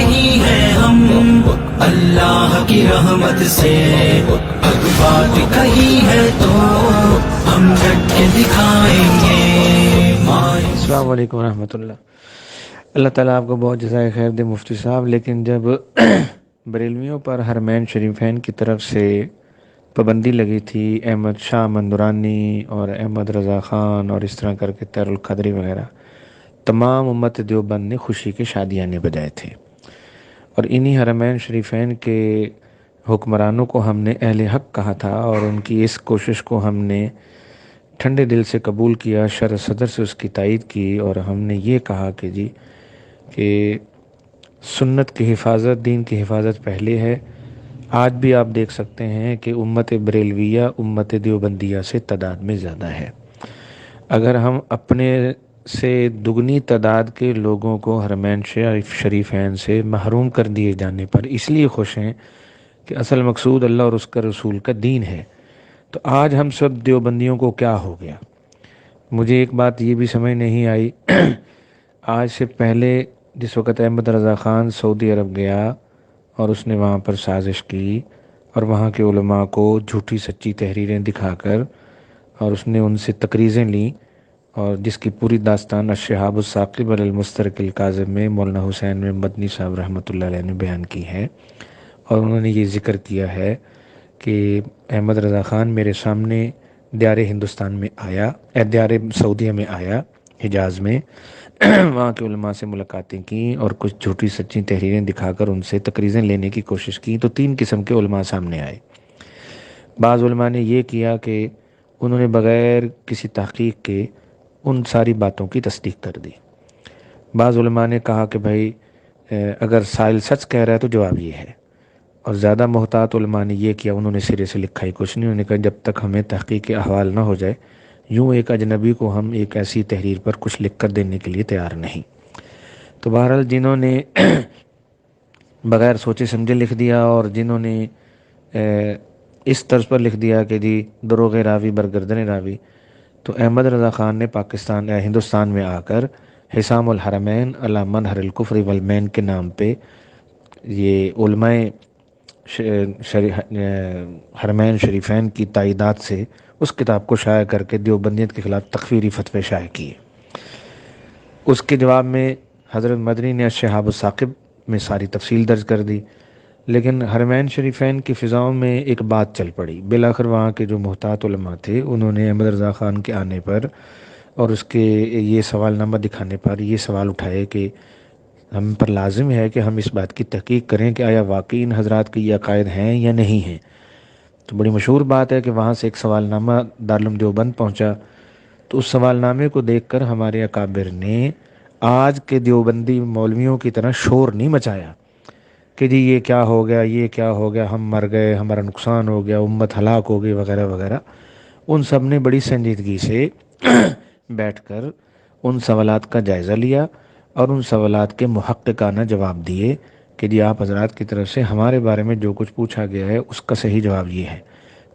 نہیں ہیں ہم، اللہ کی رحمت سے حق بات کہی ہے تو ہم ڈٹ کے دکھائیں گے۔ السلام علیکم ورحمۃ اللہ۔ اللہ تعالیٰ آپ کو بہت جزائے خیر دے مفتی صاحب۔ لیکن جب بریلویوں پر حرمین شریفین کی طرف سے پابندی لگی تھی، احمد شاہ مندورانی اور احمد رضا خان اور اس طرح کر کے طاہر القادری وغیرہ، تمام امت دیوبند نے خوشی کے شادیانے بجائے تھے، اور انہی حرمین شریفین کے حکمرانوں کو ہم نے اہل حق کہا تھا، اور ان کی اس کوشش کو ہم نے ٹھنڈے دل سے قبول کیا، شرح صدر سے اس کی تائید کی، اور ہم نے یہ کہا کہ جی کہ سنت کی حفاظت، دین کی حفاظت پہلے ہے۔ آج بھی آپ دیکھ سکتے ہیں کہ امت بریلویہ امت دیوبندیہ سے تعداد میں زیادہ ہے۔ اگر ہم اپنے سے دگنی تعداد کے لوگوں کو حرمین شریفین سے محروم کر دیے جانے پر اس لیے خوش ہیں کہ اصل مقصود اللہ اور اس کا رسول کا دین ہے، تو آج ہم سب دیوبندیوں کو کیا ہو گیا؟ مجھے ایک بات یہ بھی سمجھ نہیں آئی، آج سے پہلے جس وقت احمد رضا خان سعودی عرب گیا اور اس نے وہاں پر سازش کی اور وہاں کے علماء کو جھوٹی سچی تحریریں دکھا کر، اور اس نے ان سے تقریضیں لیں، اور جس کی پوری داستان الشہاب الثاقب علی المسترق الکاذب میں مولانا حسین بن مدنی صاحب رحمۃ اللہ علیہ نے بیان کی ہے، اور انہوں نے یہ ذکر کیا ہے کہ احمد رضا خان میرے سامنے دیار ہندوستان میں آیا، دیار سعودیہ میں آیا، حجاز میں، وہاں کے علماء سے ملاقاتیں کیں اور کچھ جھوٹی سچی تحریریں دکھا کر ان سے تقریضیں لینے کی کوشش کی، تو 3 قسم کے علماء سامنے آئے۔ بعض علماء نے یہ کیا کہ انہوں نے بغیر کسی تحقیق کے ان ساری باتوں کی تصدیق کر دی۔ بعض علماء نے کہا کہ بھائی اگر سائل سچ کہہ رہا ہے تو جواب یہ ہے، اور زیادہ محتاط علماء نے یہ کیا، انہوں نے سرے سے لکھا ہی کچھ نہیں، انہوں نے کہا جب تک ہمیں تحقیق احوال نہ ہو جائے، یوں ایک اجنبی کو ہم ایک ایسی تحریر پر کچھ لکھ کر دینے کے لیے تیار نہیں۔ تو بہرحال جنہوں نے بغیر سوچے سمجھے لکھ دیا، اور جنہوں نے اس طرز پر لکھ دیا کہ جی دروغ راوی برگردن راوی، تو احمد رضا خان نے ہندوستان میں آ کر حسام الحرمین علی منہر الکفر والمین کے نام پہ یہ علماء حرمین شریفین کی تائیدات سے اس کتاب کو شائع کر کے دیوبندیت کے خلاف تکفیری فتوے شائع کیے۔ اس کے جواب میں حضرت مدنی نے الشہاب الثاقب میں ساری تفصیل درج کر دی، لیکن حرمین شریفین کی فضاؤں میں ایک بات چل پڑی۔ بالآخر وہاں کے جو محتاط علماء تھے انہوں نے احمد رضا خان کے آنے پر اور اس کے یہ سوال نامہ دکھانے پر یہ سوال اٹھائے کہ ہم پر لازم ہے کہ ہم اس بات کی تحقیق کریں کہ آیا واقعی ان حضرات کے یہ عقائد ہیں یا نہیں ہیں۔ تو بڑی مشہور بات ہے کہ وہاں سے ایک سوال نامہ دارالعلوم دیوبند پہنچا، تو اس سوال نامے کو دیکھ کر ہمارے اکابر نے آج کے دیوبندی مولویوں کی طرح شور نہیں مچایا کہ جی یہ کیا ہو گیا، یہ کیا ہو گیا، ہم مر گئے، ہمارا نقصان ہو گیا، امت ہلاک ہو گئی وغیرہ وغیرہ۔ ان سب نے بڑی سنجیدگی سے بیٹھ کر ان سوالات کا جائزہ لیا اور ان سوالات کے محققانہ جواب دیے کہ جی آپ حضرات کی طرف سے ہمارے بارے میں جو کچھ پوچھا گیا ہے اس کا صحیح جواب یہ ہے۔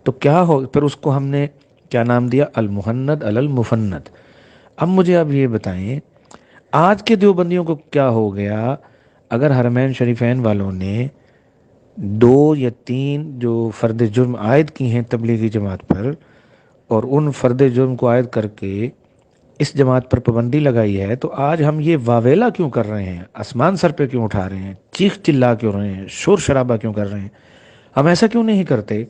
تو کیا ہو، پھر اس کو ہم نے کیا نام دیا؟ المحند علی المفند۔ اب مجھے آپ یہ بتائیں آج کے دیوبندیوں کو کیا ہو گیا اگر حرمین شریفین والوں نے 2 یا 3 جو فرد جرم عائد کی ہیں تبلیغی جماعت پر، اور ان فرد جرم کو عائد کر کے اس جماعت پر پابندی لگائی ہے، تو آج ہم یہ واویلا کیوں کر رہے ہیں، آسمان سر پہ کیوں اٹھا رہے ہیں، چیخ چلا کیوں رہے ہیں، شور شرابہ کیوں کر رہے ہیں؟ ہم ایسا کیوں نہیں کرتے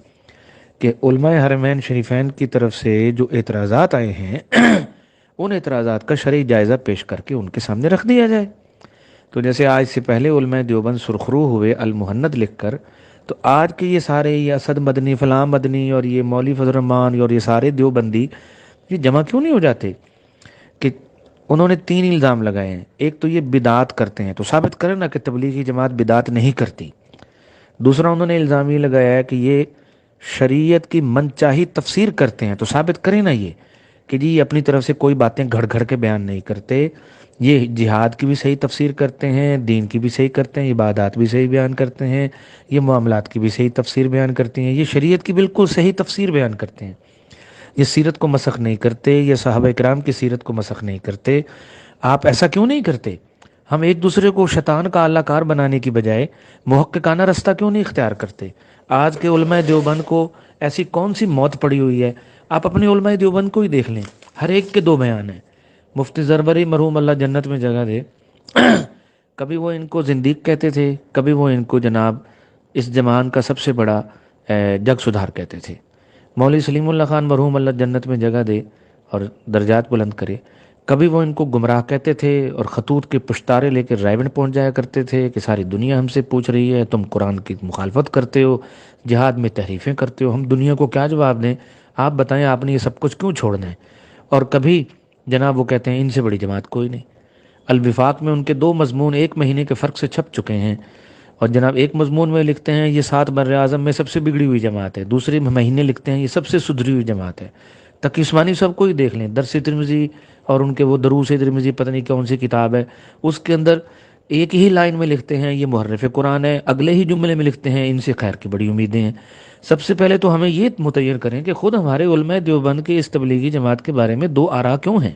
کہ علماء حرمین شریفین کی طرف سے جو اعتراضات آئے ہیں ان اعتراضات کا شرعی جائزہ پیش کر کے ان کے سامنے رکھ دیا جائے؟ تو جیسے آج سے پہلے علماء دیوبند سرخرو ہوئے المحند لکھ کر، تو آج کے یہ سارے یہ اسد مدنی، فلاں مدنی، اور یہ مولوی فضل الرحمان اور یہ سارے دیوبندی یہ جمع کیوں نہیں ہو جاتے کہ انہوں نے 3 الزام لگائے ہیں؟ ایک تو یہ بدعات کرتے ہیں، تو ثابت کریں نا کہ تبلیغی جماعت بدعات نہیں کرتی۔ دوسرا انہوں نے الزام یہ لگایا ہے کہ یہ شریعت کی من چاہی تفسیر کرتے ہیں، تو ثابت کریں نا یہ کہ جی اپنی طرف سے کوئی باتیں گھڑ گھڑ کے بیان نہیں کرتے، یہ جہاد کی بھی صحیح تفسیر کرتے ہیں، دین کی بھی صحیح کرتے ہیں، عبادات بھی صحیح بیان کرتے ہیں، یہ معاملات کی بھی صحیح تفسیر بیان کرتے ہیں، یہ شریعت کی بالکل صحیح تفسیر بیان کرتے ہیں، یہ سیرت کو مسخ نہیں کرتے، یہ صحابہ کرام کی سیرت کو مسخ نہیں کرتے۔ آپ ایسا کیوں نہیں کرتے؟ ہم ایک دوسرے کو شیطان کا اللہ کار بنانے کی بجائے محققانہ رستہ کیوں نہیں اختیار کرتے؟ آج کے علماء دیوبند کو ایسی کون سی موت پڑی ہوئی ہے؟ آپ اپنے علماء دیوبند کو ہی دیکھ لیں، ہر ایک کے دو بیان ہیں۔ مفتی زربری مرحوم اللہ جنت میں جگہ دے، کبھی وہ ان کو زندیق کہتے تھے، کبھی وہ ان کو جناب اس زمان کا سب سے بڑا جگ سدھار کہتے تھے۔ مولوی سلیم اللہ خان مرحوم اللہ جنت میں جگہ دے اور درجات بلند کرے، کبھی وہ ان کو گمراہ کہتے تھے اور خطوط کے پشتارے لے کے رائبن پہنچ جایا کرتے تھے کہ ساری دنیا ہم سے پوچھ رہی ہے، تم قرآن کی مخالفت کرتے ہو، جہاد میں تحریفیں کرتے ہو، ہم دنیا کو کیا جواب دیں؟ آپ بتائیں آپ نے یہ سب کچھ کیوں چھوڑنا ہے؟ اور کبھی جناب وہ کہتے ہیں ان سے بڑی جماعت کوئی نہیں۔ الوفاق میں ان کے 2 مضمون 1 مہینے کے فرق سے چھپ چکے ہیں، اور جناب ایک مضمون میں لکھتے ہیں یہ 7 بر اعظم میں سب سے بگڑی ہوئی جماعت ہے، دوسرے مہینے لکھتے ہیں یہ سب سے سدھری ہوئی جماعت ہے۔ تقی عثمانی صاحب کو ہی دیکھ لیں، درس ترمذی اور ان کے وہ دروس ترمذی پتہ نہیں کون سی کتاب ہے، اس کے اندر ایک ہی لائن میں لکھتے ہیں یہ محرف قرآن ہے، اگلے ہی جملے میں لکھتے ہیں ان سے خیر کی بڑی امیدیں ہیں۔ سب سے پہلے تو ہمیں یہ متعین کریں کہ خود ہمارے علماء دیوبند کے اس تبلیغی جماعت کے بارے میں 2 آراء کیوں ہیں؟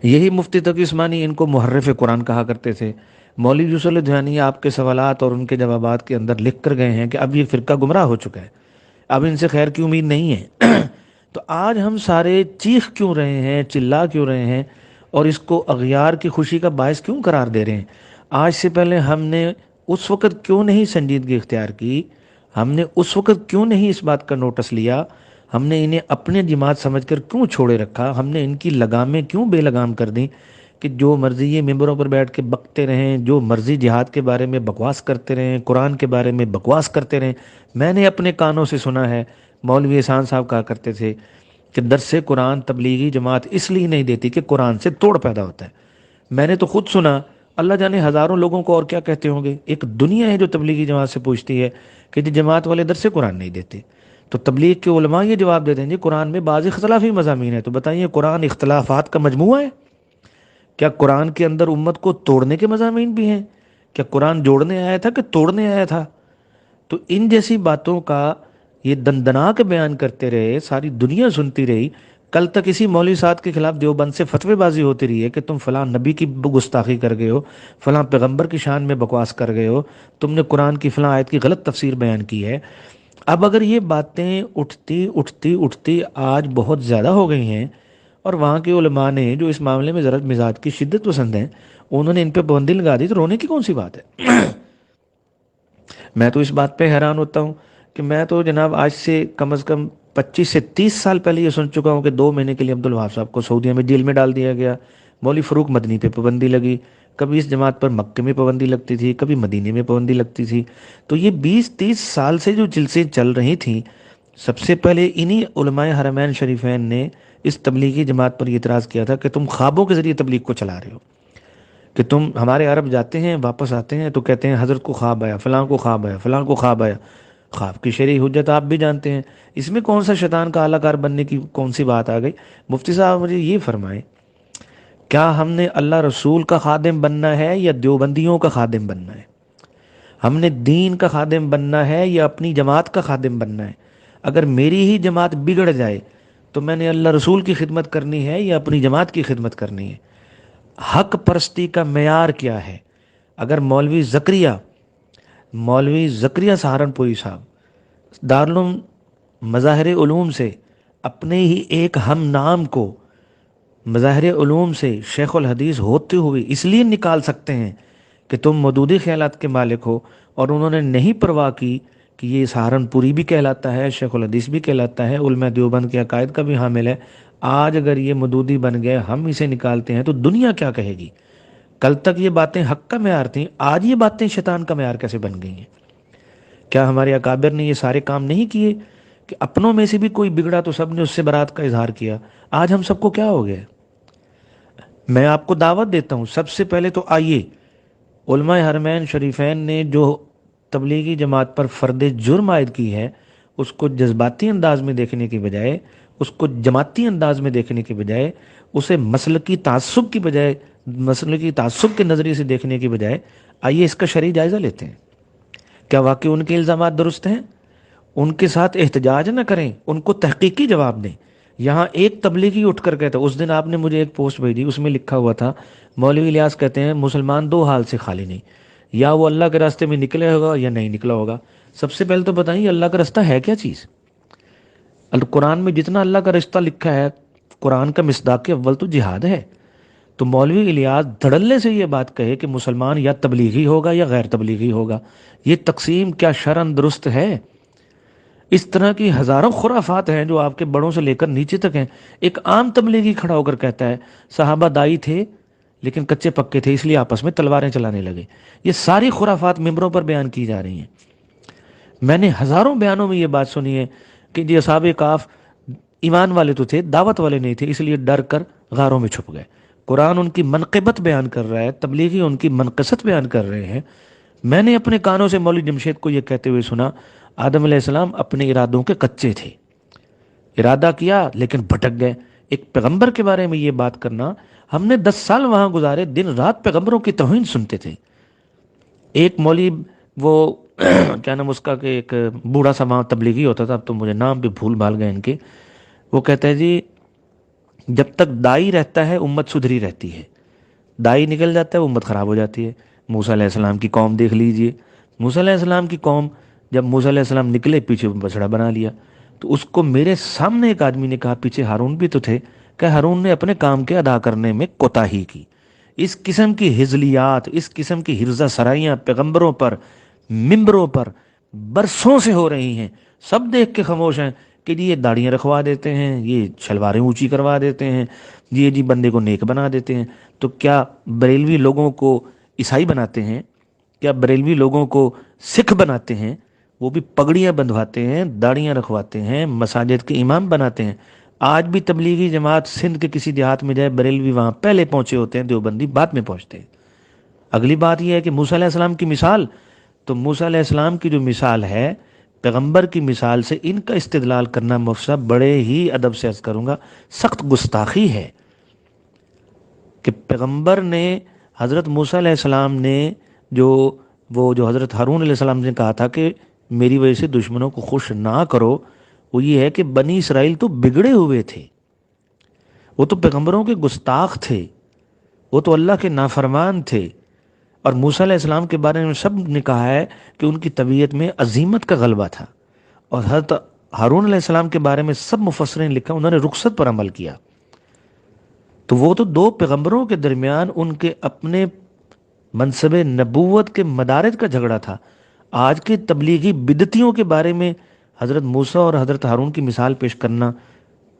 یہی مفتی تقی عثمانی ان کو محرف قرآن کہا کرتے تھے۔ مولوی یوسف الدھیانی آپ کے سوالات اور ان کے جوابات کے اندر لکھ کر گئے ہیں کہ اب یہ فرقہ گمراہ ہو چکا ہے، اب ان سے خیر کی امید نہیں ہے۔ تو آج ہم سارے چیخ کیوں رہے ہیں، چلا کیوں رہے ہیں، اور اس کو اغیار کی خوشی کا باعث کیوں قرار دے رہے ہیں؟ آج سے پہلے ہم نے اس وقت کیوں نہیں سنجیدگی اختیار کی؟ ہم نے اس وقت کیوں نہیں اس بات کا نوٹس لیا؟ ہم نے انہیں اپنے جماعت سمجھ کر کیوں چھوڑے رکھا؟ ہم نے ان کی لگامیں کیوں بے لگام کر دیں کہ جو مرضی یہ ممبروں پر بیٹھ کے بکتے رہیں، جو مرضی جہاد کے بارے میں بکواس کرتے رہیں، قرآن کے بارے میں بکواس کرتے رہیں؟ میں نے اپنے کانوں سے سنا ہے، مولوی احسان صاحب کہا کرتے تھے کہ درس قرآن تبلیغی جماعت اس لیے نہیں دیتی کہ قرآن سے توڑ پیدا ہوتا ہے۔ میں نے تو خود سنا، اللہ جانے ہزاروں لوگوں کو اور کیا کہتے ہوں گے۔ ایک دنیا ہے جو تبلیغی جماعت سے پوچھتی ہے کہ جی جماعت والے درس قرآن نہیں دیتے، تو تبلیغ کے علماء یہ جواب دیتے ہیں جی قرآن میں بعض اختلافی مضامین ہیں۔ تو بتائیے قرآن اختلافات کا مجموعہ ہے؟ کیا قرآن کے اندر امت کو توڑنے کے مضامین بھی ہیں؟ کیا قرآن جوڑنے آیا تھا کہ توڑنے آیا تھا؟ تو ان جیسی باتوں کا یہ دندنا کے بیان کرتے رہے، ساری دنیا سنتی رہی۔ کل تک اسی مولوی صاحب کے خلاف دیوبند سے فتوی بازی ہوتی رہی ہے کہ تم فلاں نبی کی گستاخی کر گئے ہو، فلاں پیغمبر کی شان میں بکواس کر گئے ہو، تم نے قرآن کی فلاں آیت کی غلط تفسیر بیان کی ہے۔ اب اگر یہ باتیں اٹھتی آج بہت زیادہ ہو گئی ہیں، اور وہاں کے علماء نے جو اس معاملے میں ذرا مزاج کی شدت پسند ہیں، انہوں نے ان پہ پابندی لگا دی، تو رونے کی کون سی بات ہے؟ میں تو اس بات پہ حیران ہوتا ہوں کہ میں تو جناب آج سے کم از کم 25 سے 30 سال پہلے یہ سن چکا ہوں کہ 2 مہینے کے لیے عبدالوہاب صاحب کو سعودیہ میں جیل میں ڈال دیا گیا، مولوی فروق مدنی پہ پابندی لگی، کبھی اس جماعت پر مکے میں پابندی لگتی تھی، کبھی مدینے میں پابندی لگتی تھی۔ تو یہ 20-30 سال سے جو جلسے چل رہی تھیں، سب سے پہلے انہی علماء حرمین شریفین نے اس تبلیغی جماعت پر یہ اعتراض کیا تھا کہ تم خوابوں کے ذریعے تبلیغ کو چلا رہے ہو، کہ تم ہمارے عرب جاتے ہیں واپس آتے ہیں تو کہتے ہیں حضرت کو خواب آیا، فلاں کو خواب آیا، فلاں کو خواب آیا۔ خواب کی شرعی حجت آپ بھی جانتے ہیں، اس میں کون سا شیطان کا اعلی کار بننے کی کون سی بات آ گئی؟ مفتی صاحب مجھے یہ فرمائیں، کیا ہم نے اللہ رسول کا خادم بننا ہے یا دیوبندیوں کا خادم بننا ہے؟ ہم نے دین کا خادم بننا ہے یا اپنی جماعت کا خادم بننا ہے؟ اگر میری ہی جماعت بگڑ جائے تو میں نے اللہ رسول کی خدمت کرنی ہے یا اپنی جماعت کی خدمت کرنی ہے؟ حق پرستی کا معیار کیا ہے؟ اگر مولوی زکریا سہارنپوری صاحب دارالعلوم مظاہر علوم سے اپنے ہی ایک ہم نام کو مظاہر علوم سے شیخ الحدیث ہوتے ہوئے اس لیے نکال سکتے ہیں کہ تم مودودی خیالات کے مالک ہو، اور انہوں نے نہیں پرواہ کی کہ یہ سہارنپوری بھی کہلاتا ہے، شیخ الحدیث بھی کہلاتا ہے، علماء دیوبند کے عقائد کا بھی حامل ہے، آج اگر یہ مودودی بن گئے، ہم اسے نکالتے ہیں تو دنیا کیا کہے گی؟ کل تک یہ باتیں حق کا معیار تھیں، آج یہ باتیں شیطان کا معیار کیسے بن گئی ہیں؟ کیا ہمارے اکابر نے یہ سارے کام نہیں کیے کہ اپنوں میں سے بھی کوئی بگڑا تو سب نے اس سے برات کا اظہار کیا؟ آج ہم سب کو کیا ہو گیا؟ میں آپ کو دعوت دیتا ہوں، سب سے پہلے تو آئیے، علماء حرمین شریفین نے جو تبلیغی جماعت پر فرد جرم عائد کی ہے، اس کو جذباتی انداز میں دیکھنے کی بجائے، اس کو جماعتی انداز میں دیکھنے کی بجائے، اسے مسلکی تعصب کے نظریے سے دیکھنے کی بجائے، آئیے اس کا شرعی جائزہ لیتے ہیں۔ کیا واقعی ان کے الزامات درست ہیں؟ ان کے ساتھ احتجاج نہ کریں، ان کو تحقیقی جواب دیں یہاں ایک تبلیغی اٹھ کر کہتا، اس دن آپ نے مجھے ایک پوسٹ بھیجی، اس میں لکھا ہوا تھا مولوی الیاس کہتے ہیں مسلمان دو حال سے خالی نہیں، یا وہ اللہ کے راستے میں نکلے ہوگا یا نہیں نکلا ہوگا۔ سب سے پہلے تو بتائیے اللہ کا راستہ ہے کیا چیز؟ القرآن میں جتنا اللہ کا رشتہ لکھا ہے، قرآن کا مصداق اول تو جہاد ہے۔ تو مولوی الیاس دھڑلے سے یہ بات کہے کہ مسلمان یا تبلیغی ہوگا یا غیر تبلیغی ہوگا، یہ تقسیم کیا شرعاً درست ہے؟ اس طرح کی ہزاروں خرافات ہیں جو آپ کے بڑوں سے لے کر نیچے تک ہیں۔ ایک عام تبلیغی کھڑا ہو کر کہتا ہے صحابہ دائی تھے لیکن کچے پکے تھے، اس لیے آپس میں تلواریں چلانے لگے۔ یہ ساری خرافات ممبروں پر بیان کی جا رہی ہیں۔ میں نے ہزاروں بیانوں میں یہ بات سنی ہے کہ جی اصحاب کہف ایمان والے تو تھے، دعوت والے نہیں تھے، اس لیے ڈر کر غاروں میں چھپ گئے۔ قرآن ان کی منقبت بیان کر رہا ہے، تبلیغی ان کی منقصت بیان کر رہے ہیں۔ میں نے اپنے کانوں سے مولوی جمشید کو یہ کہتے ہوئے سنا آدم علیہ السلام اپنے ارادوں کے کچے تھے، ارادہ کیا لیکن بھٹک گئے۔ ایک پیغمبر کے بارے میں یہ بات کرنا، ہم نے 10 سال وہاں گزارے، دن رات پیغمبروں کی توہین سنتے تھے۔ ایک مولوی وہ کیا نام اس کا کہ ایک بوڑھا سا وہاں تبلیغی ہوتا تھا، اب تو مجھے نام بھی بھول بھال گئے ان کے، وہ کہتا ہے جی جب تک دائی رہتا ہے امت سدھری رہتی ہے، دائی نکل جاتا ہے امت خراب ہو جاتی ہے۔ موسیٰ علیہ السلام کی قوم دیکھ لیجئے، موسیٰ علیہ السلام کی قوم جب موسیٰ علیہ السلام نکلے پیچھے بچڑا بنا لیا، تو اس کو میرے سامنے ایک آدمی نے کہا، پیچھے ہارون بھی تو تھے، کہ ہارون نے اپنے کام کے ادا کرنے میں کوتاہی کی۔ اس قسم کی ہزلیات، اس قسم کی ہرزہ سرائیاں پیغمبروں پر، ممبروں پر برسوں سے ہو رہی ہیں، سب دیکھ کے خاموش ہیں کہ جی یہ داڑیاں رکھوا دیتے ہیں، یہ شلواریں اونچی کروا دیتے ہیں، یہ جی بندے کو نیک بنا دیتے ہیں۔ تو کیا بریلوی لوگوں کو عیسائی بناتے ہیں؟ کیا بریلوی لوگوں کو سکھ بناتے ہیں؟ وہ بھی پگڑیاں بندھواتے ہیں، داڑیاں رکھواتے ہیں، مساجد کے امام بناتے ہیں۔ آج بھی تبلیغی جماعت سندھ کے کسی دیہات میں جائے، بریلوی وہاں پہلے پہنچے ہوتے ہیں، دیوبندی بعد میں پہنچتے ہیں۔ اگلی بات یہ ہے کہ موسیٰ علیہ السلام کی مثال، تو موسیٰ علیہ السلام کی جو مثال ہے پیغمبر کی مثال سے ان کا استدلال کرنا مفتی صاحب بڑے ہی ادب سے عرض کروں گا سخت گستاخی ہے کہ پیغمبر نے حضرت موسیٰ علیہ السلام نے جو حضرت ہارون علیہ السلام نے کہا تھا کہ میری وجہ سے دشمنوں کو خوش نہ کرو، وہ یہ ہے کہ بنی اسرائیل تو بگڑے ہوئے تھے، وہ تو پیغمبروں کے گستاخ تھے، وہ تو اللہ کے نافرمان تھے۔ اور موسیٰ علیہ السلام کے بارے میں سب نے کہا ہے کہ ان کی طبیعت میں عزیمت کا غلبہ تھا، اور حضرت ہارون علیہ السلام کے بارے میں سب مفسرین نے لکھا انہوں نے رخصت پر عمل کیا۔ تو وہ تو دو پیغمبروں کے درمیان ان کے اپنے منصب نبوت کے مدارج کا جھگڑا تھا۔ آج کے تبلیغی بدعتیوں کے بارے میں حضرت موسیٰ اور حضرت ہارون کی مثال پیش کرنا،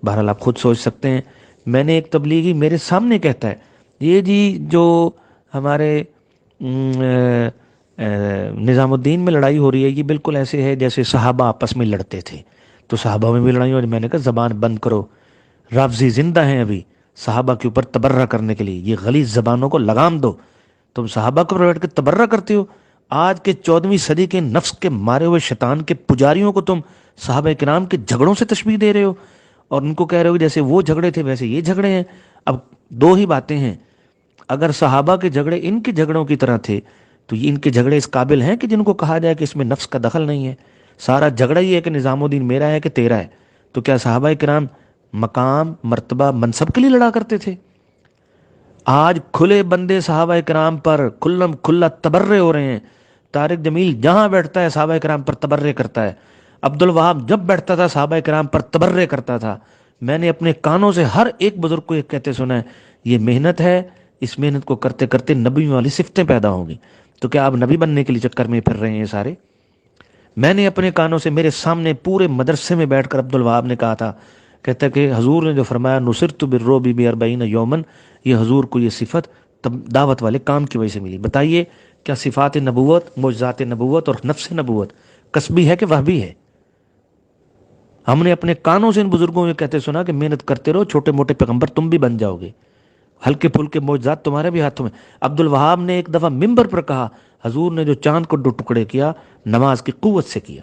بہرحال آپ خود سوچ سکتے ہیں۔ میں نے ایک تبلیغی میرے سامنے کہتا ہے یہ جی جو ہمارے نظام الدین میں لڑائی ہو رہی ہے، یہ بالکل ایسے ہے جیسے صحابہ آپس میں لڑتے تھے، تو صحابہ میں بھی لڑائی ہو رہی ہے۔ میں نے کہا زبان بند کرو، رافضی زندہ ہیں ابھی صحابہ کے اوپر تبرہ کرنے کے لیے، یہ غلیظ زبانوں کو لگام دو۔ تم صحابہ کو بیٹھ کے تبرہ کرتے ہو، آج کے 14ویں صدی کے نفس کے مارے ہوئے شیطان کے پجاریوں کو تم صحابہ کرام کے جھگڑوں سے تشبیہ دے رہے ہو، اور ان کو کہہ رہے ہو جیسے وہ جھگڑے تھے ویسے یہ جھگڑے ہیں۔ اب دو ہی باتیں ہیں، اگر صحابہ کے جھگڑے ان کے جھگڑوں کی طرح تھے تو یہ ان کے جھگڑے اس قابل ہیں کہ جن کو کہا جائے کہ اس میں نفس کا دخل نہیں ہے؟ سارا جھگڑا یہ ہے کہ نظام الدین میرا ہے کہ تیرا ہے۔ تو کیا صحابہ کرام مقام، مرتبہ، منصب کے لیے لڑا کرتے تھے؟ آج کھلے بندے صحابہ کرام پر کھلم کھلا تبرے ہو رہے ہیں۔ طارق جمیل جہاں بیٹھتا ہے صحابہ کرام پر تبرے کرتا ہے، عبد الوہاب جب بیٹھتا تھا صحابہ کرام پر تبرے کرتا تھا۔ میں نے اپنے کانوں سے ہر ایک بزرگ کو یہ کہتے سنا ہے یہ محنت ہے، اس محنت کو کرتے کرتے نبی والی صفتیں پیدا ہوں گی۔ تو کیا آپ نبی بننے کے لیے چکر میں پھر رہے ہیں سارے؟ میں نے اپنے کانوں سے میرے سامنے پورے مدرسے میں بیٹھ کر عبد الوہاب نے کہا تھا، کہتا کہ حضور نے جو فرمایا نصرت بالرعب ب40 یومن، یہ حضور کو یہ صفت دعوت والے کام کی وجہ سے ملی۔ بتائیے کیا صفات نبوت، معجزات نبوت اور نفس نبوت کسبی ہے کہ وہبی ہے؟ ہم نے اپنے کانوں سے ان بزرگوں میں کہتے سنا کہ محنت کرتے رہو، چھوٹے موٹے پیغمبر تم بھی بن جاؤ گے، ہلکے پھلکے معجزات تمہارے بھی ہاتھوں میں۔ عبد الوہاب نے ایک دفعہ ممبر پر کہا حضور نے جو چاند کو 2 ٹکڑے کیا نماز کی قوت سے کیا۔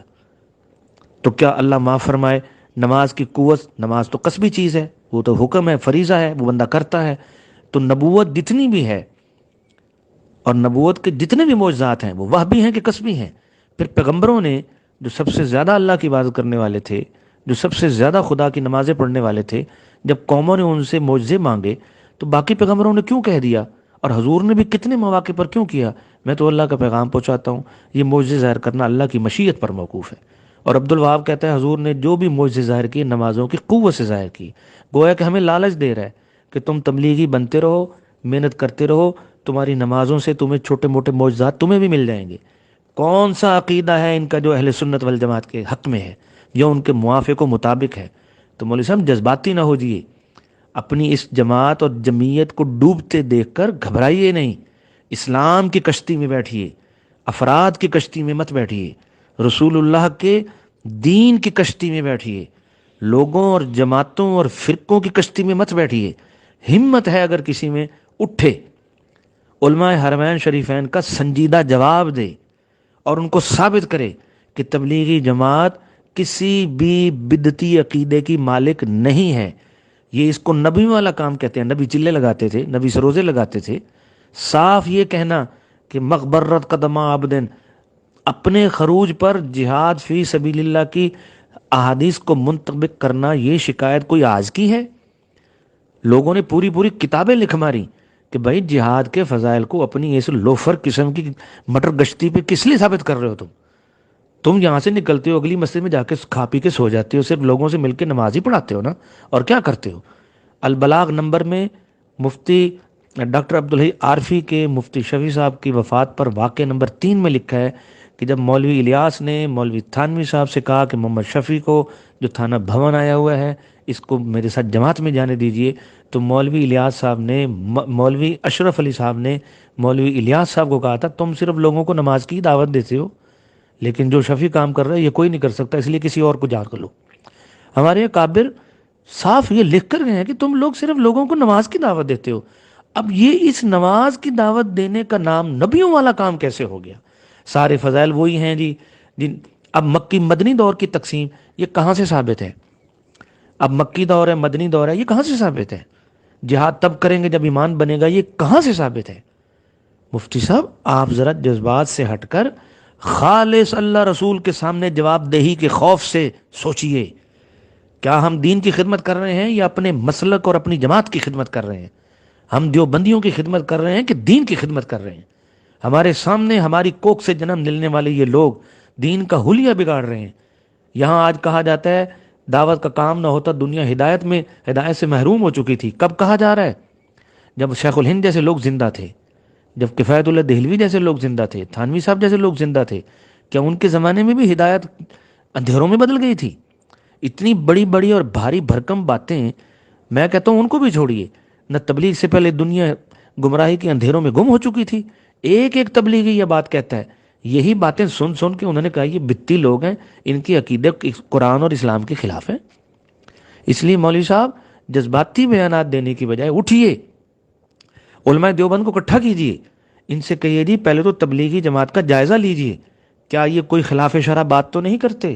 تو کیا اللہ معاف فرمائے نماز کی قوت، نماز تو قصبی چیز ہے، وہ تو حکم ہے، فریضہ ہے، وہ بندہ کرتا ہے۔ تو نبوت جتنی بھی ہے اور نبوت کے جتنے بھی معجزات ہیں وہ وہبی ہیں کہ قصبی ہیں؟ پھر پیغمبروں نے جو سب سے زیادہ اللہ کی عبادت کرنے والے تھے، جو سب سے زیادہ خدا کی نمازیں پڑھنے والے تھے، جب قوموں نے ان سے معجزے مانگے تو باقی پیغمبروں نے کیوں کہہ دیا، اور حضور نے بھی کتنے مواقع پر کیوں کیا، میں تو اللہ کا پیغام پہنچاتا ہوں، یہ معجزے ظاہر کرنا اللہ کی مشیت پر موقوف ہے۔ اور عبد الوہاب کہتا ہے حضور نے جو بھی معجزے ظاہر کیے نمازوں کی قوت سے ظاہر کی، گویا کہ ہمیں لالچ دے رہا ہے کہ تم تبلیغی بنتے رہو، محنت کرتے رہو، تمہاری نمازوں سے تمہیں چھوٹے موٹے معجزات تمہیں بھی مل جائیں گے۔ کون سا عقیدہ ہے ان کا جو اہل سنت والجماعت کے حق میں ہے، جو ان کے موافق و مطابق ہے؟ تو مولوی صاحب جذباتی نہ ہو جائیے، اپنی اس جماعت اور جمعیت کو ڈوبتے دیکھ کر گھبرائیے نہیں، اسلام کی کشتی میں بیٹھیے، افراد کی کشتی میں مت بیٹھیے، رسول اللہ کے دین کی کشتی میں بیٹھیے، لوگوں اور جماعتوں اور فرقوں کی کشتی میں مت بیٹھیے۔ ہمت ہے اگر کسی میں، اٹھے، علماء حرمین شریفین کا سنجیدہ جواب دے اور ان کو ثابت کرے کہ تبلیغی جماعت کسی بھی بدعتی عقیدے کی مالک نہیں ہے۔ یہ اس کو نبی والا کام کہتے ہیں، نبی چلے لگاتے تھے، نبی سروزے لگاتے تھے۔ صاف یہ کہنا کہ مغبرت قدم عبدن، اپنے خروج پر جہاد فی سبیل اللہ کی احادیث کو منطبق کرنا، یہ شکایت کوئی آج کی ہے؟ لوگوں نے پوری پوری کتابیں لکھ ماری کہ بھائی جہاد کے فضائل کو اپنی اس لوفر قسم کی مٹر گشتی پہ کس لیے ثابت کر رہے ہو؟ تم یہاں سے نکلتے ہو، اگلی مسجد میں جا کے کھا پی کے سو جاتے ہو، صرف لوگوں سے مل کے نماز ہی پڑھاتے ہو نا، اور کیا کرتے ہو؟ البلاغ نمبر میں مفتی ڈاکٹر عبدالحی عارفی کے مفتی شفیع صاحب کی وفات پر واقعہ نمبر 3 میں لکھا ہے کہ جب مولوی الیاس نے مولوی تھانوی صاحب سے کہا کہ محمد شفیع کو جو تھانہ بھون آیا ہوا ہے اس کو میرے ساتھ جماعت میں جانے دیجئے، تو مولوی الیاس صاحب نے، مولوی اشرف علی صاحب نے مولوی الیاس صاحب کو کہا تھا تم صرف لوگوں کو نماز کی دعوت دیتے ہو، لیکن جو شفیع کام کر رہا ہے یہ کوئی نہیں کر سکتا، اس لیے کسی اور کو جا کر لو۔ ہمارے اکابر صاف یہ لکھ کر گئے ہیں کہ تم لوگ صرف لوگوں کو نماز کی دعوت دیتے ہو۔ اب یہ اس نماز کی دعوت دینے کا نام نبیوں والا کام کیسے ہو گیا؟ سارے فضائل وہی ہیں جی جن اب مکی مدنی دور کی تقسیم یہ کہاں سے ثابت ہے؟ اب مکی دور ہے، مدنی دور ہے، یہ کہاں سے ثابت ہے؟ جہاد تب کریں گے جب ایمان بنے گا، یہ کہاں سے ثابت ہے؟ مفتی صاحب آپ ذرا جذبات سے ہٹ کر خالص اللہ رسول کے سامنے جواب دہی کے خوف سے سوچئے، کیا ہم دین کی خدمت کر رہے ہیں یا اپنے مسلک اور اپنی جماعت کی خدمت کر رہے ہیں؟ ہم دیوبندیوں کی خدمت کر رہے ہیں کہ دین کی خدمت کر رہے ہیں؟ ہمارے سامنے ہماری کوکھ سے جنم ملنے والے یہ لوگ دین کا حلیہ بگاڑ رہے ہیں۔ یہاں آج کہا جاتا ہے دعوت کا کام نہ ہوتا دنیا ہدایت سے محروم ہو چکی تھی۔ کب کہا جا رہا ہے؟ جب شیخ الہند جیسے لوگ زندہ تھے، جب کفایت اللہ دہلوی جیسے لوگ زندہ تھے، تھانوی صاحب جیسے لوگ زندہ تھے، کیا ان کے زمانے میں بھی ہدایت اندھیروں میں بدل گئی تھی؟ اتنی بڑی بڑی اور بھاری بھرکم باتیں میں کہتا ہوں ان کو بھی چھوڑیے، نہ تبلیغ سے پہلے دنیا گمراہی کے اندھیروں میں گم ہو چکی تھی؟ ایک ایک تبلیغی یہ بات کہتا ہے، یہی باتیں سن سن کے انہوں نے کہا یہ بتی لوگ ہیں، ان کی عقیدے قرآن اور اسلام کے خلاف ہیں۔ اس لیے مولوی صاحب جذباتی بیانات دینے کی بجائے اٹھیے، علماء دیوبند کو اکٹھا کیجیے، ان سے کہیے جی پہلے تو تبلیغی جماعت کا جائزہ لیجیے، کیا یہ کوئی خلاف شرع بات تو نہیں کرتے؟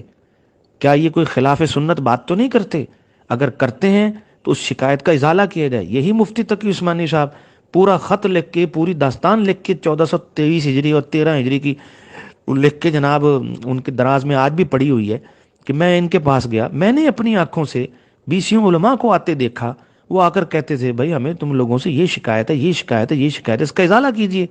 کیا یہ کوئی خلاف سنت بات تو نہیں کرتے؟ اگر کرتے ہیں تو اس شکایت کا ازالہ کیا جائے۔ یہی مفتی تقی عثمانی صاحب پورا خط لکھ کے، پوری داستان لکھ کے 1423 ہجری اور 13 ہجری کی لکھ کے جناب ان کے دراز میں آج بھی پڑی ہوئی ہے کہ میں ان کے پاس گیا، میں نے اپنی آنکھوں سے 20 علماء کو آتے دیکھا، وہ آ کر کہتے تھے بھائی ہمیں تم لوگوں سے یہ شکایت ہے، یہ شکایت ہے، یہ شکایت ہے، اس کا ازالہ کیجئے،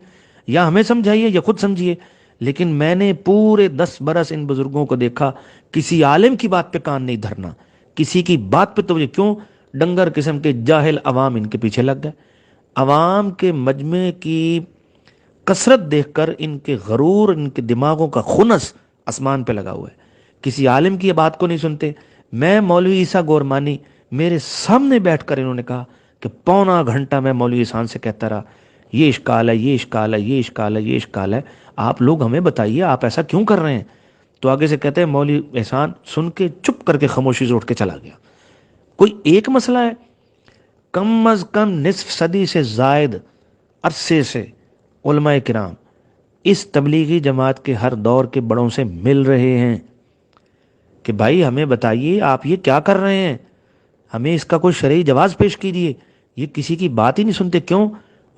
یا ہمیں سمجھائیے یا خود سمجھیے۔ لیکن میں نے پورے 10 برس ان بزرگوں کو دیکھا، کسی عالم کی بات پہ کان نہیں دھرنا، کسی کی بات پہ توجہ، کیوں؟ ڈنگر قسم کے جاہل عوام ان کے پیچھے لگ گئے۔ عوام کے مجمع کی کثرت دیکھ کر ان کے غرور، ان کے دماغوں کا خنس آسمان پہ لگا ہوا ہے، کسی عالم کی یہ بات کو نہیں سنتے۔ میں مولوی عیسیٰ گورمانی میرے سامنے بیٹھ کر انہوں نے کہا کہ پونا گھنٹہ میں مولوی احسان سے کہتا رہا یہ اشکال ہے، یہ اشکال ہے، یہ اشکال ہے، یہ اشکال ہے، آپ لوگ ہمیں بتائیے آپ ایسا کیوں کر رہے ہیں؟ تو آگے سے کہتے ہیں مولوی احسان سن کے چپ کر کے خاموشی سے اٹھ کے چلا گیا۔ کوئی ایک مسئلہ ہے، کم از کم نصف صدی سے زائد عرصے سے علماء کرام اس تبلیغی جماعت کے ہر دور کے بڑوں سے مل رہے ہیں کہ بھائی ہمیں بتائیے آپ یہ کیا کر رہے ہیں، ہمیں اس کا کوئی شرعی جواز پیش کیجیے۔ یہ کسی کی بات ہی نہیں سنتے، کیوں؟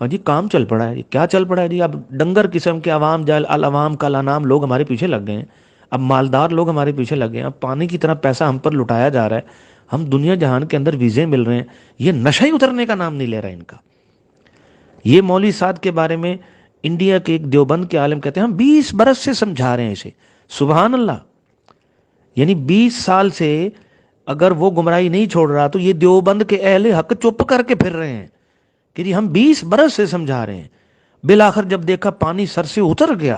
اور جی کام چل پڑا ہے، کیا چل پڑا ہے جی؟ اب ڈنگر قسم کے عوام جال العوام کا نام لوگ ہمارے پیچھے لگ گئے ہیں۔ اب مالدار لوگ ہمارے پیچھے لگے ہیں، اب پانی کی طرح پیسہ ہم پر لٹایا جا رہا ہے، ہم دنیا جہان کے اندر ویزے مل رہے ہیں، یہ نشہ ہی اترنے کا نام نہیں لے رہا ان کا۔ یہ مولوی صاحب کے بارے میں انڈیا کے ایک دیوبند کے عالم کہتے ہیں ہم 20 برس سے سمجھا رہے ہیں اسے، سبحان اللہ، یعنی 20 سال سے اگر وہ گمراہی نہیں چھوڑ رہا تو یہ دیوبند کے اہل حق چپ کر کے پھر رہے ہیں کہ جی ہم 20 برس سے سمجھا رہے ہیں۔ بالآخر جب دیکھا پانی سر سے اتر گیا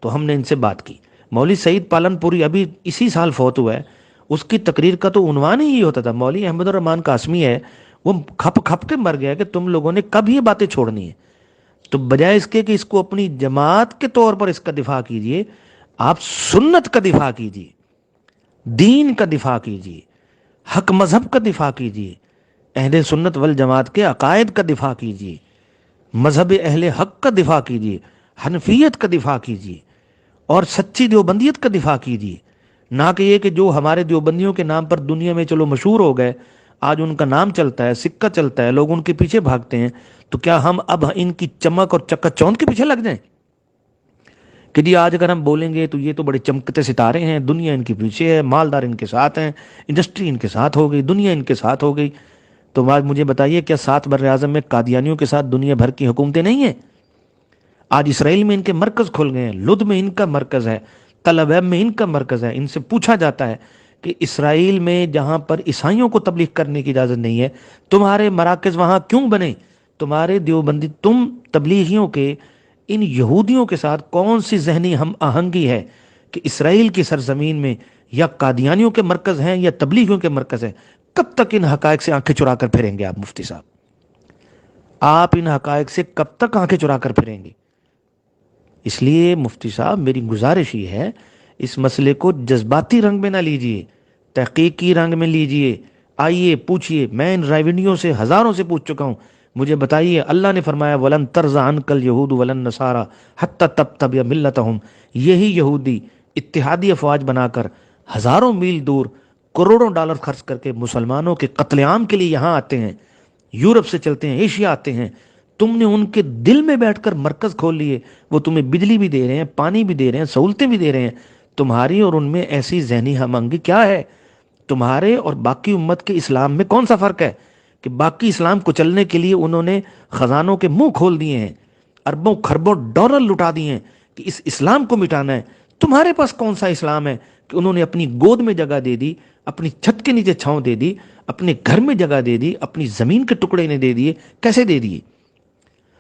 تو ہم نے ان سے بات کی۔ مولوی سعید پالن پوری ابھی اسی سال فوت ہوا ہے، اس کی تقریر کا تو عنوان ہی ہوتا تھا، مولوی احمد الرحمان قاسمی ہے، وہ کھپ کھپ کے مر گیا کہ تم لوگوں نے کب یہ باتیں چھوڑنی ہے۔ تو بجائے اس کے کہ اس کو اپنی جماعت کے طور پر اس کا دفاع کیجئے، آپ سنت کا دفاع کیجئے، دین کا دفاع کیجئے، حق مذہب کا دفاع کیجئے، اہل سنت والجماعت کے عقائد کا دفاع کیجئے، مذہب اہل حق کا دفاع کیجئے، حنفیت کا دفاع کیجئے اور سچی دیوبندیت کا دفاع کیجئے، نہ کہ یہ کہ جو ہمارے دیوبندیوں کے نام پر دنیا میں چلو مشہور ہو گئے، آج ان کا نام چلتا ہے، سکہ چلتا ہے، لوگ ان کے پیچھے بھاگتے ہیں، تو کیا ہم اب ان کی چمک اور چکا چوند کے پیچھے لگ جائیں کہ جی آج اگر ہم بولیں گے تو یہ تو بڑے چمکتے ستارے ہیں، دنیا ان کے پیچھے ہے، مالدار ان کے ساتھ ہیں، انڈسٹری ان کے ساتھ ہو گئی، دنیا ان کے ساتھ ہو گئی؟ تو آج مجھے بتائیے کیا 7 بر اعظم میں قادیانیوں کے ساتھ دنیا بھر کی حکومتیں نہیں ہیں؟ آج اسرائیل میں ان کے مرکز کھل گئے ہیں، لد میں ان کا مرکز ہے، تل ابیب میں ان کا مرکز ہے۔ ان سے پوچھا جاتا ہے کہ اسرائیل میں جہاں پر عیسائیوں کو تبلیغ کرنے کی اجازت نہیں ہے، تمہارے مراکز وہاں کیوں بنے؟ تمہارے دیوبندی، تم تبلیغیوں کے ان یہودیوں کے ساتھ کون سی ذہنی ہم آہنگی ہے کہ اسرائیل کی سرزمین میں یا قادیانیوں کے مرکز ہیں یا تبلیغیوں کے مرکز ہیں؟ کب تک ان حقائق سے آنکھیں چرا کر پھریں گے آپ مفتی صاحب؟ آپ ان حقائق سے کب تک آنکھیں چرا کر پھریں گے؟ اس لیے مفتی صاحب میری گزارش یہ ہے، اس مسئلے کو جذباتی رنگ میں نہ لیجئے، تحقیقی رنگ میں لیجئے۔ آئیے پوچھئے، میں ان رائیونیوں سے ہزاروں سے پوچھ چکا ہوں، مجھے بتائیے اللہ نے فرمایا وَلَن تَرْضَ عَنْكَ الْيَهُودُ وَلَا النَّصَارَى حَتَّى تَتَّبِعَ مِلَّتَهُمْ۔ یہی یہودی اتحادی افواج بنا کر ہزاروں میل دور کروڑوں ڈالر خرچ کر کے مسلمانوں کے قتل عام کے لیے یہاں آتے ہیں، یورپ سے چلتے ہیں، ایشیا آتے ہیں، تم نے ان کے دل میں بیٹھ کر مرکز کھول لیے، وہ تمہیں بجلی بھی دے رہے ہیں، پانی بھی دے رہے ہیں، سہولتیں بھی دے رہے ہیں، تمہاری اور ان میں ایسی ذہنی ہم آہنگی کیا ہے؟ تمہارے اور باقی امت کے اسلام میں کون سا فرق ہے کہ باقی اسلام کو چلنے کے لیے انہوں نے خزانوں کے منہ کھول دیے ہیں، اربوں خربوں ڈالر لٹا دیے ہیں کہ اس اسلام کو مٹانا ہے؟ تمہارے پاس کون سا اسلام ہے کہ انہوں نے اپنی گود میں جگہ دے دی، اپنی چھت کے نیچے چھاؤں دے دی، اپنے گھر میں جگہ دے دی، اپنی زمین کے ٹکڑے نے دے دیے؟ کیسے دے دیے؟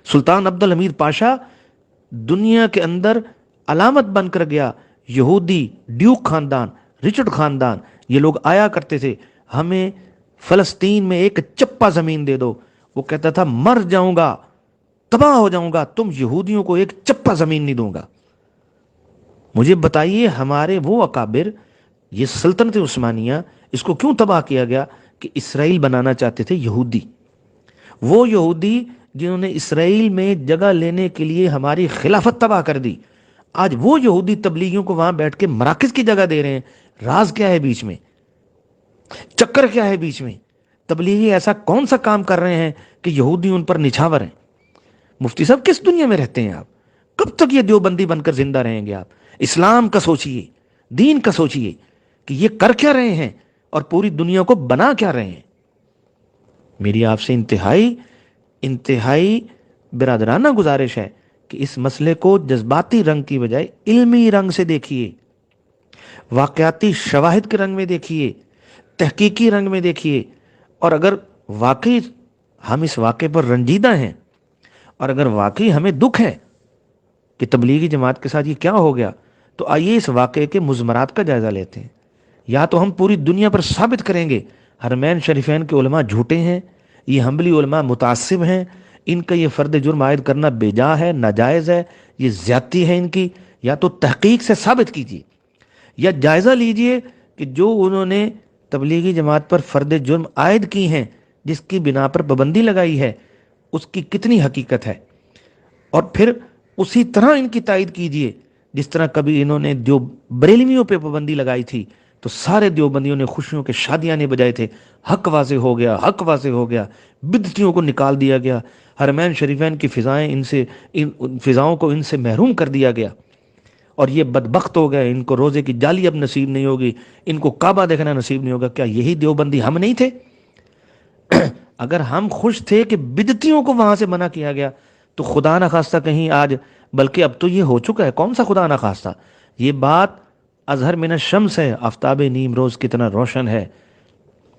سلطان عبد الحمید پاشا دنیا کے اندر علامت بن کر گیا، یہودی ڈیوک خاندان، رچرڈ خاندان، یہ لوگ آیا کرتے تھے، ہمیں فلسطین میں ایک چپا زمین دے دو، وہ کہتا تھا مر جاؤں گا، تباہ ہو جاؤں گا، تم یہودیوں کو ایک چپا زمین نہیں دوں گا۔ مجھے بتائیے ہمارے وہ اکابر، یہ سلطنت عثمانیہ، اس کو کیوں تباہ کیا گیا؟ کہ اسرائیل بنانا چاہتے تھے یہودی، وہ یہودی جنہوں نے اسرائیل میں جگہ لینے کے لیے ہماری خلافت تباہ کر دی، آج وہ یہودی تبلیغیوں کو وہاں بیٹھ کے مراکز کی جگہ دے رہے ہیں۔ راز کیا ہے بیچ میں؟ چکر کیا ہے بیچ میں؟ تبلیغی ایسا کون سا کام کر رہے ہیں کہ یہودی ان پر نچھاور ہیں؟ مفتی صاحب کس دنیا میں رہتے ہیں آپ؟ کب تک یہ دیوبندی بن کر زندہ رہیں گے آپ؟ اسلام کا سوچئے، دین کا سوچئے کہ یہ کر کیا رہے ہیں اور پوری دنیا کو بنا کیا رہے ہیں۔ میری آپ سے انتہائی برادرانہ گزارش ہے کہ اس مسئلے کو جذباتی رنگ کی بجائے علمی رنگ سے دیکھیے، واقعاتی شواہد کے رنگ میں دیکھیے، تحقیقی رنگ میں دیکھیے، اور اگر واقعی ہم اس واقعے پر رنجیدہ ہیں اور اگر واقعی ہمیں دکھ ہے کہ تبلیغی جماعت کے ساتھ یہ کیا ہو گیا، تو آئیے اس واقعے کے مضمرات کا جائزہ لیتے ہیں۔ یا تو ہم پوری دنیا پر ثابت کریں گے حرمین شریفین کے علماء جھوٹے ہیں، یہ حنبلی علماء متعصب ہیں، ان کا یہ فرد جرم عائد کرنا بے جا ہے، ناجائز ہے، یہ زیادتی ہے ان کی، یا تو تحقیق سے ثابت کیجیے، یا جائزہ لیجئے کہ جو انہوں نے تبلیغی جماعت پر فرد جرم عائد کی ہیں، جس کی بنا پر پابندی لگائی ہے، اس کی کتنی حقیقت ہے، اور پھر اسی طرح ان کی تائید کیجئے جس طرح کبھی انہوں نے جو بریلویوں پہ پابندی لگائی تھی تو سارے دیوبندیوں نے خوشیوں کے شادیانے بجائے تھے، حق واضح ہو گیا، حق واضح ہو گیا، بدعتیوں کو نکال دیا گیا، حرمین شریفین کی فضائیں ان فضاؤں کو ان سے محروم کر دیا گیا، اور یہ بدبخت ہو گئے, ان کو روزے کی جالی اب نصیب نہیں ہوگی, ان کو کعبہ دیکھنا نصیب نہیں ہوگا. کیا یہی دیوبندی ہم نہیں تھے؟ اگر ہم خوش تھے کہ بدعتیوں کو وہاں سے منع کیا گیا تو خدا نہ خواستہ کہیں آج, بلکہ اب تو یہ ہو چکا ہے, کون سا خدا نہ خواستہ, یہ بات اظہر من الشمس ہے, آفتاب نیم روز کتنا روشن ہے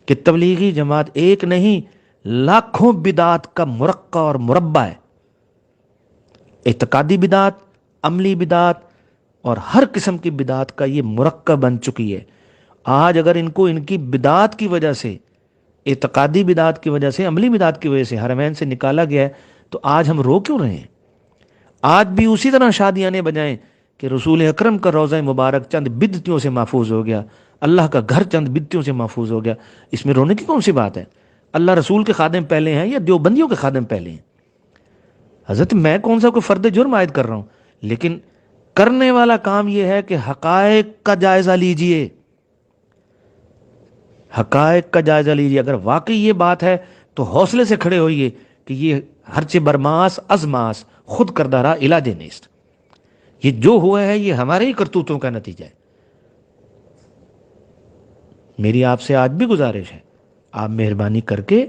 کہ تبلیغی جماعت ایک نہیں لاکھوں بدعات کا مرقع اور مربع ہے. اعتقادی بدعات, عملی بدعات اور ہر قسم کی بدعات کا یہ مرقع بن چکی ہے. آج اگر ان کو ان کی بدعات کی وجہ سے, اعتقادی بدعات کی وجہ سے, عملی بدعات کی وجہ سے حرمین سے نکالا گیا ہے تو آج ہم رو کیوں رہے ہیں؟ آج بھی اسی طرح شادیاں بجائیں کہ رسول اکرم کا روضہ مبارک چند بدعتیوں سے محفوظ ہو گیا, اللہ کا گھر چند بدعتیوں سے محفوظ ہو گیا. اس میں رونے کی کون سی بات ہے؟ اللہ رسول کے خادم پہلے ہیں یا دیوبندیوں کے خادم پہلے ہیں؟ حضرت میں کون سا کوئی فرد جرم عائد کر رہا ہوں, لیکن کرنے والا کام یہ ہے کہ حقائق کا جائزہ لیجئے, حقائق کا جائزہ لیجئے. اگر واقعی یہ بات ہے تو حوصلے سے کھڑے ہوئیے کہ یہ ہرچے برماس ازماس خود کردارا علاج نیست, یہ جو ہوا ہے یہ ہمارے ہی کرتوتوں کا نتیجہ ہے. میری آپ سے آج بھی گزارش ہے, آپ مہربانی کر کے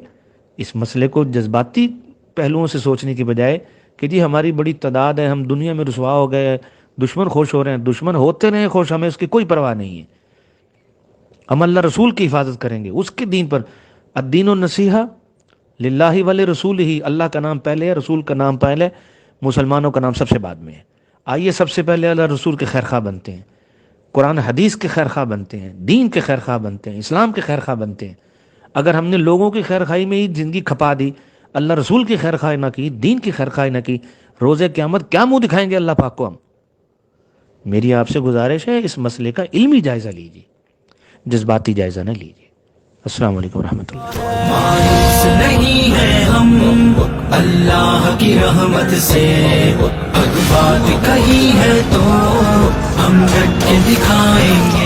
اس مسئلے کو جذباتی پہلوؤں سے سوچنے کی بجائے کہ جی ہماری بڑی تعداد ہے, ہم دنیا میں رسوا ہو گئے, دشمن خوش ہو رہے ہیں, دشمن ہوتے رہے خوش, ہمیں اس کی کوئی پرواہ نہیں ہے. ہم اللہ رسول کی حفاظت کریں گے, اس کے دین پر. الدین النصیحہ للہ ول رسول ہی, اللہ کا نام پہلے ہے, رسول کا نام پہلے, مسلمانوں کا نام سب سے بعد میں ہے. آئیے سب سے پہلے اللہ رسول کے خیرخواہ بنتے ہیں, قرآن حدیث کے خیرخواہ بنتے ہیں, دین کے خیرخواہ بنتے ہیں, اسلام کے خیرخواہ بنتے ہیں. اگر ہم نے لوگوں کی خیرخواہی میں ہی زندگی کھپا دی, اللہ رسول کی خیرخواہی نہ کی, دین کی خیرخواہی نہ کی, روز قیامت کیا منہ دکھائیں گے اللہ پاک کو ہم؟ میری آپ سے گزارش ہے اس مسئلے کا علمی جائزہ لیجیے, جذباتی جائزہ نہ لیجیے. السلام علیکم ورحمۃ اللہ. مایوس نہیں ہیں ہم اللہ کی رحمت سے, حق بات کہی ہے تو ہم ڈٹ کے دکھائیں گے.